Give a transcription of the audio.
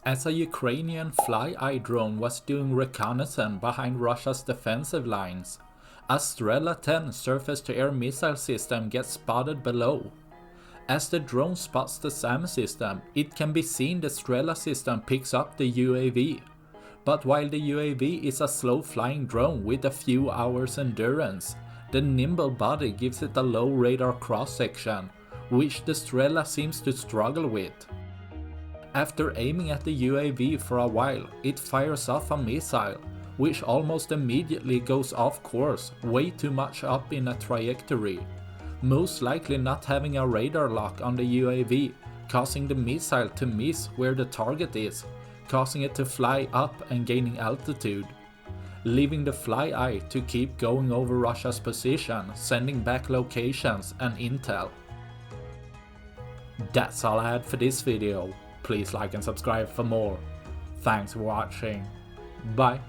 As a Ukrainian FlyEye drone was doing reconnaissance behind Russia's defensive lines, a Strela-10 surface-to-air missile system gets spotted below. As the drone spots the SAM system, it can be seen the Strela system picks up the UAV. But while the UAV is a slow-flying drone with a few hours endurance, the nimble body gives it a low radar cross-section, which the Strela seems to struggle with. After aiming at the UAV for a while, it fires off a missile, which almost immediately goes off course, way too much up in a trajectory, most likely not having a radar lock on the UAV, causing the missile to miss where the target is, causing it to fly up and gaining altitude, leaving the FlyEye to keep going over Russia's position, sending back locations and intel. That's all I had for this video. Please like and subscribe for more. Thanks for watching. Bye.